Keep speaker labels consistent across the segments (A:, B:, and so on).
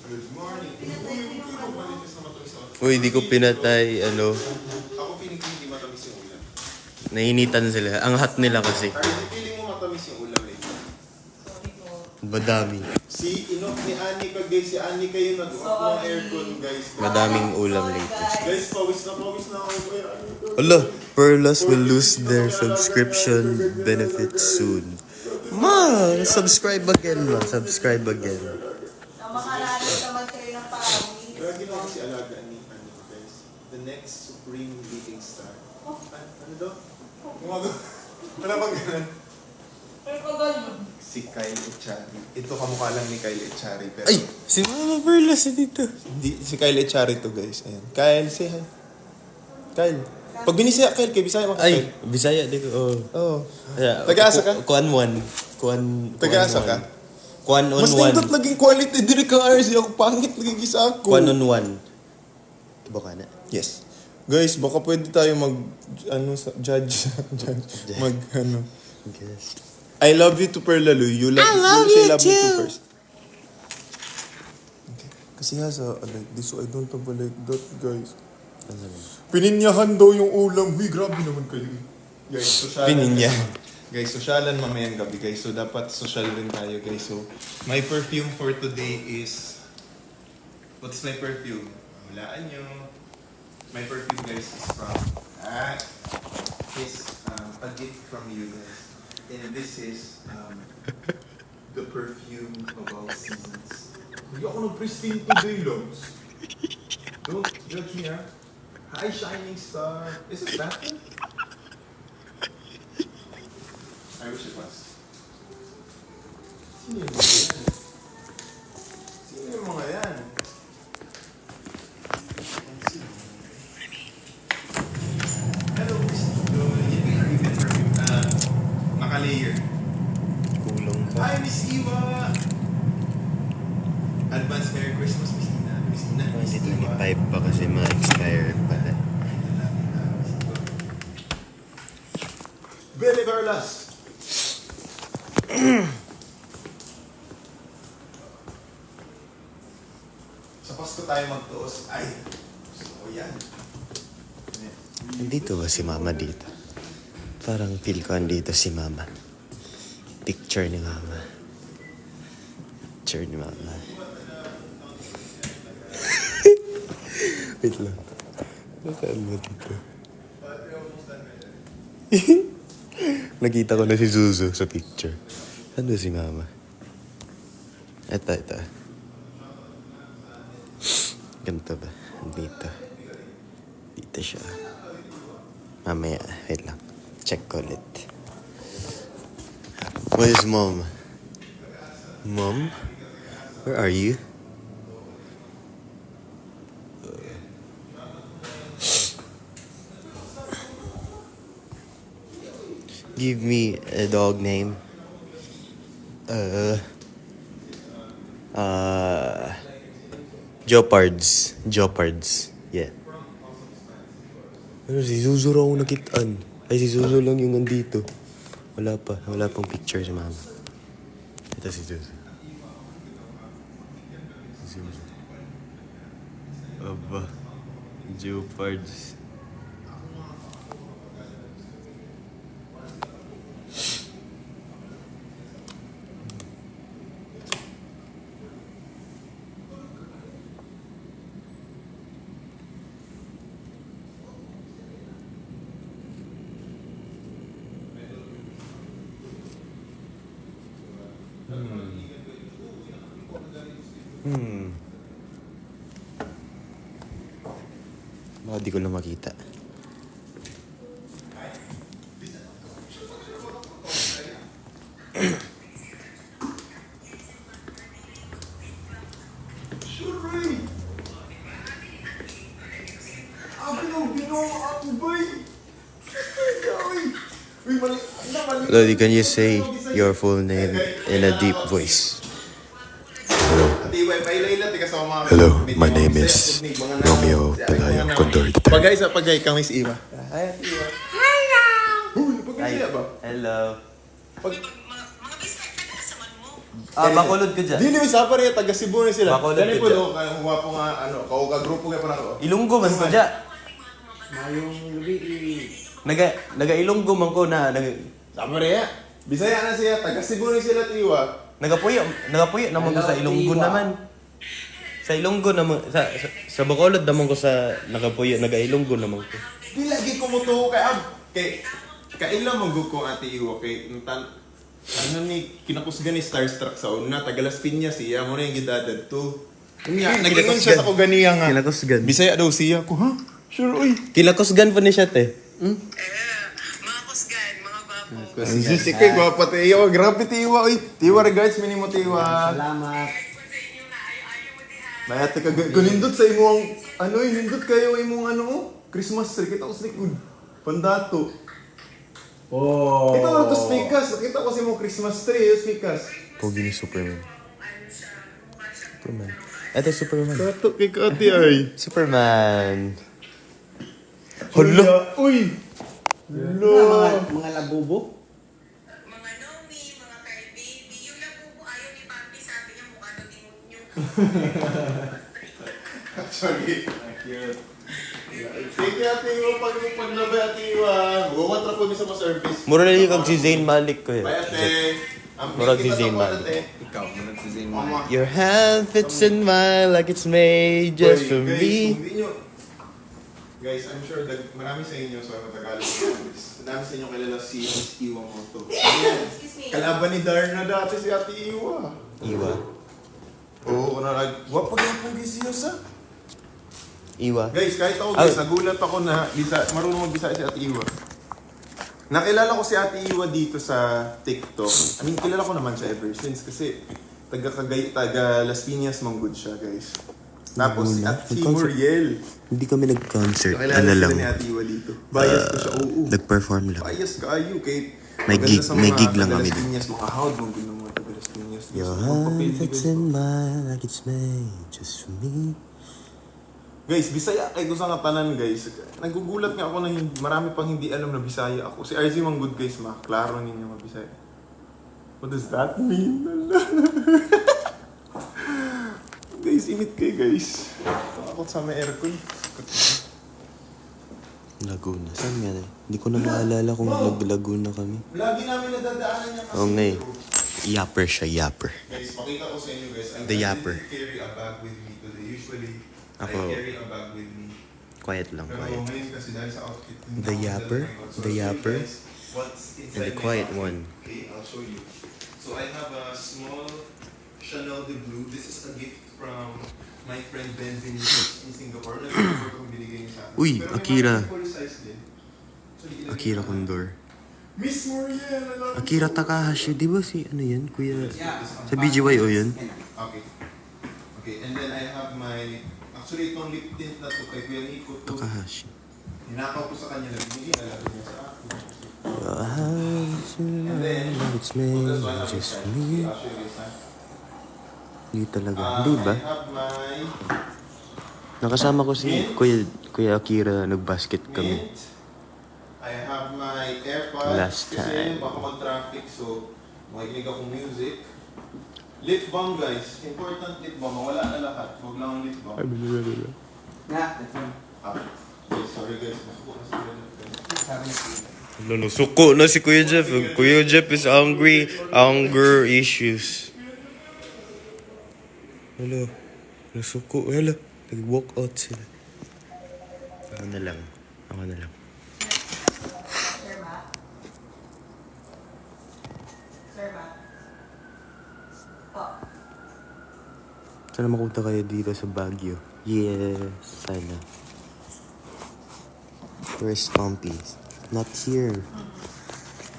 A: Good morning. Uy, malinis na matamis ako.
B: Uy, di ko pinatay,
A: Ako feeling ko hindi matamis yung ulam.
B: Nainitan sila. Ang hot nila kasi.
A: Carly, feeling mo matamis yung ulam eh.
B: Madami.
A: Si Inok ni Anika guys, si Anika yung nag-off ng aircon guys.
B: Madaming ulam latest.
A: Guys, pawis na ako kay Anika.
B: Ala, Perlas will lose their subscription benefits soon. Ma, subscribe again, ma. Subscribe again.
C: Makalalis naman kayo ng pawis.
A: Kaya ginawa si Alaga ni Anika guys. The next supreme leading star. Ano daw? Wala bang ganun?
C: Pero ko ganun.
A: Si Kyle Echari. Ito kamukha lang ni Kyle Echari. Pero
B: Ay, si Mama Perlas dito.
A: Hindi, si Kyle Echari to guys. Ayan. Kyle, say hi. Kyle. Pag binisaya, Kyle, kay Bisaya mo ka,
B: Ay,
A: Kyle.
B: Bisaya di ko. Oh.
A: Oo.
B: Kaya,
A: Taga-asa ka?
B: Kuan one. Kuan.
A: Taga-asa ka?
B: Kuan on
A: Mas
B: one.
A: nindot naging quality din kang RC. Ako pangit naging isa ako.
B: Kuan on one. Iba ka na.
A: Yes. Guys, baka pwede tayo judge.
B: Guess.
A: I love you to Perlalu. You say love me too first. Okay. Kasi nga sa, like this, so I don't have like that, guys. Pininyahan daw yung ulam. Huy, grabe naman kayo. Guys, sosyalan.
B: Pininyahan.
A: Guys, sosyalan mamayang gabi, guys. So, dapat social rin tayo, guys. So, my perfume for today is... What's my perfume? Hulaan nyo. My perfume, guys, is from... a gift from you, guys. And this is the perfume of all seasons. Hindi ako nag-pristine today, loves. Don't judge me, ha? Hi, shining star. Is it that one? I wish it was. Sino yung mga yan? Sino yung mga yan? Hello, Miss Tito. Yan yung ribbon perfume. Naka-layer.
B: Kulang pa.
A: Hi, Miss Eva! Advance Merry Christmas, Miss Ina. Miss Ina, Miss Eva.
B: 2025 pa kasi ma-expire pala.
A: Bele Verlas! Sa Pasko tayo magtuos. Ay! So, yan.
B: Nandito ba si Mama dito? Parang feel ko andito si Mama. Picture ni Mama. Picture ni Mama. Wait lang. Nasaan mo dito? Nakita ko na si Zuzu sa picture. Ano si Mama? Ito. Ganito ba? Dito. Dito siya. Mamaya, wait lang. Check ko ulit. Where's Mom? Mom? Where are you? Give me a dog name. Jeopards. Yeah. Ano, si Zuzu raw nakitaan. Ay, si Zuzu lang yung nandito. Wala pang picture si Mama. Ito si Zuzu. Aba, Jeopards. Baka di ko na makita. Lodi, can you say your full name in a deep voice?
D: Hello, my name is Romeo Pelayo Condorite.
A: Pagay sa pagay kami si Iwa.
B: Hi, Iwa.
A: Uy, pagay siya ba?
B: Hello.
A: Pag...
C: Mga bisnet ka na sa man mo.
B: Bakulod ko dyan.
E: Di naman sa pare, taga Cebu na sila.
B: Bakulod
E: Kani
B: ka
E: po
B: dyan.
E: do, kaya kuha po nga, kauga grupo nga pa na ko.
B: Ilunggo man ko dyan.
F: Mayong gabi,
B: Naga-ilunggo man ko na,
E: Sa pare ya. Bisaya na siya, taga Cebu na sila tiwa.
B: nagapuyo naman ko sa Ilunggo
F: Hello,
B: naman. Sa Ilunggo naman, sa Bacolod naman ko sa nagapuyo, naga-Ilunggo naman ko.
E: Di lagi ko mo to kay kaila mong ko ate Iwa kay ano ni kinakusgan ni Starstruck sa una taga Las Piñas siya mo na yung gidadad to. Unya nagingon siya sa ko ganiya nga.
B: Kinakosgan.
E: Bisaya daw siya ko ha. Sure oy.
B: Kinakosgan pa ni siya te.
C: Mga kusgan, mga gwapo.
E: Si kay gwapa te Iwa, grabe te Iwa oy. Tiwa regards minimo te Iwa.
F: salamat.
E: Mayat ka gunindot sa imong nindot kayo imong Christmas tree kita ko sa likod. Pandato.
F: Oh.
E: Kita ko to speakers, nakita ko sa imong Christmas tree, yung speakers.
B: Pogi ni Superman. Superman. Ito Superman.
E: Kato kay Kati ay.
B: Superman.
E: Hala! Uy!
F: Mga labubo.
C: Mga Nomi, mga Kyle Baby. Yung labubo ayaw ni Papi, sabi niya mukha daw demonyo.
E: Sorry. Cute. Thank you, Ate Iwa. Paglabay, Ate Iwa. Buwat na po sa service.
B: Mura na yung kag si Zayn Malik ko eh.
E: Bye, Ate.
B: Murag si Zayn Malik.
E: Ikaw, murag si Zayn Malik.
B: Your hand fits in mine like it's made just for me.
E: Guys, I'm sure that marami sa inyo sa Tagalog. Marami sa inyo kilala si Miss Iwa Moto.
C: Excuse me.
E: Kalaban ni Darna dati si Ate Iwa.
B: Iwa.
E: Oo, wapag yung pong sa.
B: Iwa.
E: Guys, kahit ako guys, nagulat ako na marunong magbisa si Ate Iwa. Nakilala ko si Ate Iwa dito sa TikTok. I mean, kilala ko naman siya ever since kasi taga Las Piñas Manggod siya, guys. Tapos si Muriel.
B: Hindi kami nag-concert.
E: Nakilala
B: Ano
E: sila
B: lang.
E: ni Ate Iwa dito. Bias ko siya, oo.
B: Nag-perform lang.
E: Bias ka, ayo. Kay
B: May
E: maganda
B: gig-
E: sa
B: may
E: mga
B: gig lang
E: taga
B: kami
E: Las
B: dun.
E: Piñas, mga hawd Manggod ng mga taga Las Piñas.
B: Your
E: So, magpapil,
B: hand
E: guys.
B: fits in mine like it's made just for me.
E: Guys, Bisaya kay gusto nga tanan guys. Nagugulat nga ako na marami pang hindi alam na Bisaya ako. Si RZ Manggod guys, klaro ninyo mga Bisaya. What does that mean? Guys, init kayo guys. Takot sa may aircon.
B: Laguna. Saan nga na? Hindi ko na maalala kung nag-Laguna kami.
E: Lagi namin nadadaanan niya kasi.
B: Oo nga eh. Yapper siya, yapper.
E: Guys, pakita ko sa inyo guys.
B: The yapper.
E: I didn't carry a bag with me today. Usually,
B: Ako.
E: I carry a bag with me.
B: Quiet lang,
E: Pero
B: quiet.
E: ngayon kasi dahil sa outfit. hindi
B: The
E: ako
B: yapper,
E: dala ng bag. So,
B: the
E: I'll show you
B: yapper,
E: guys what's inside
B: and the
E: my
B: quiet
E: bag.
B: one.
E: Okay, I'll show you. So I have a small Chanel de Blue. This is a gift from my friend Ben Vinicius in Singapore. Nag-Singapore kung binigay niya sa akin.
B: Uy,
E: Pero may
B: Akira.
E: mga full size din. So, ilagay
B: Akira
E: ko na.
B: Condor.
E: Miss Muriel! I love you
B: Akira
E: so much.
B: Takahashi, di ba si ano yan? Kuya, sa BGY o yun?
E: Okay. Okay, and then I have my... Actually, itong lip tint na to kay Kuya Nico to.
B: Takahashi.
E: Hinakaw ko sa kanya na binigay. Nalagay niya sa akin.
B: Your hands in
E: And then,
B: mine like it's
E: so
B: made
E: this one,
B: just for
E: okay,
B: me.
E: I'll show you guys, ha?
B: Hindi talaga. Hindi ba?
E: I have my
B: Nakasama ko si Kuya Akira, nag-basket kami.
E: mint. I have my AirPods.
B: Last time.
E: Kasi baka mag-traffic, so makikinig akong music. Lip balm, guys. Important lip balm. Wala na lahat. Huwag lang ang lip balm.
F: Nga, that's one.
E: Okay, sorry guys. Masuko na sila.
B: Lalo, suko na si Kuya Jeff. Kuya Jeff is hungry. Hunger issues. Hello. Nasuko. Hello. Nag-walk out sila. Ako na lang. Ako na lang.
C: Sir Matt. Sir Matt. Oh.
B: Sana makunta kayo dito sa Baguio. Yes. Sana. Where's Stompy's? Not here.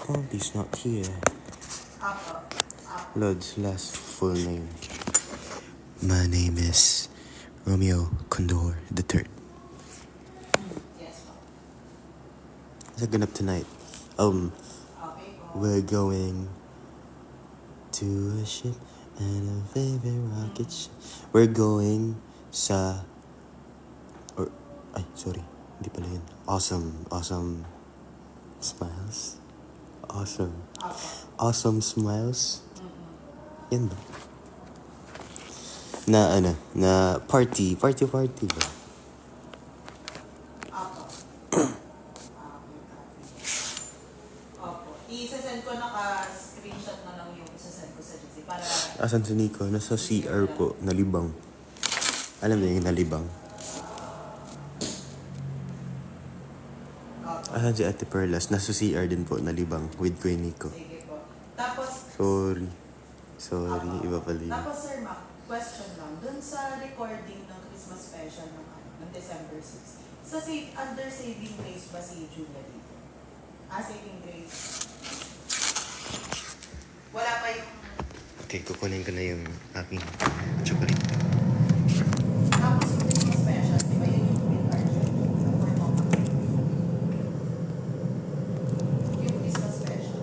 B: Stompy's not here.
C: Apo.
B: Lod's last full name. My name is Romeo Condor III.
C: Yes po.
B: What's ganap tonight?
C: Okay po.
B: We're going to a ship and a very rocket ship. We're going sa... sorry. Hindi pala yun. Awesome smiles. Awesome.
C: Apo.
B: Awesome smiles. Yan ba? Na ano, na party ba?
C: Opo. Opo. I-send ko naka-screenshot na lang yung isa-send ko sa GC para...
B: Asan si Nico? Nasa CR po, nalibang. Alam niyo yung nalibang? Asan si Ate Perlas? Nasa CR din po, nalibang. With Kuya Nico.
C: Sige po. Tapos,
B: Sorry, iba pala yun.
C: tapos Sir Mac, question lang. Dun sa recording ng Christmas special ng December 6, under Saving Grace ba si Julia dito? Saving Grace. Wala pa yung...
B: Okay, kukunin ko na yung aking chocolate.
C: Tapos yung Christmas special, di ba yun yung with Archie? Sa Fort Mama. Yung Christmas special.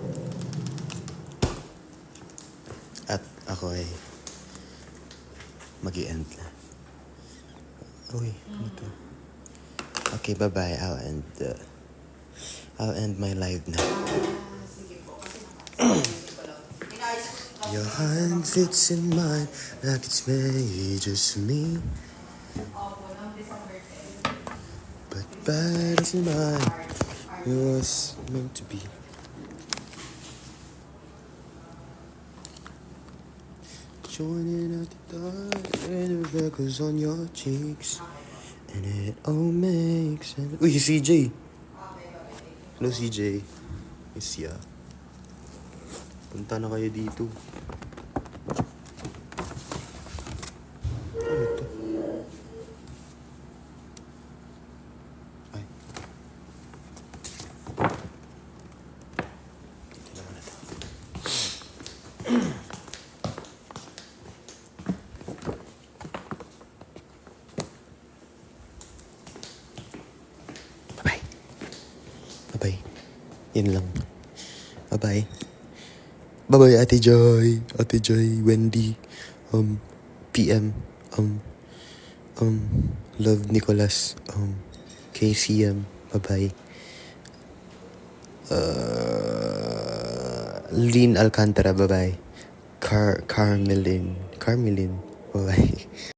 B: At ako ay mag-i-end na. Uy, ano to? Okay, bye-bye. I'll end my live now.
C: Sige po, kasi naman. Inayos ko yung
B: Your hand fits in mine like it's made just for me.
C: Opo, ng December 10.
B: But bad is mine. It was meant to be. Joining at the dark and the freckles on your cheeks. And it all makes sense. Uy, si CJ. Hello, CJ. Miss ya. Punta na kayo dito. Ano to? Ay. Dito naman natin. Bye-bye. Bye-bye. Yan lang. Bye-bye. Bye-bye, Ate Joy. Ate Joy, Wendy, PM, Love Nicholas, KCM, bye-bye. Lynn Alcantara, bye-bye. Carmelin, bye-bye.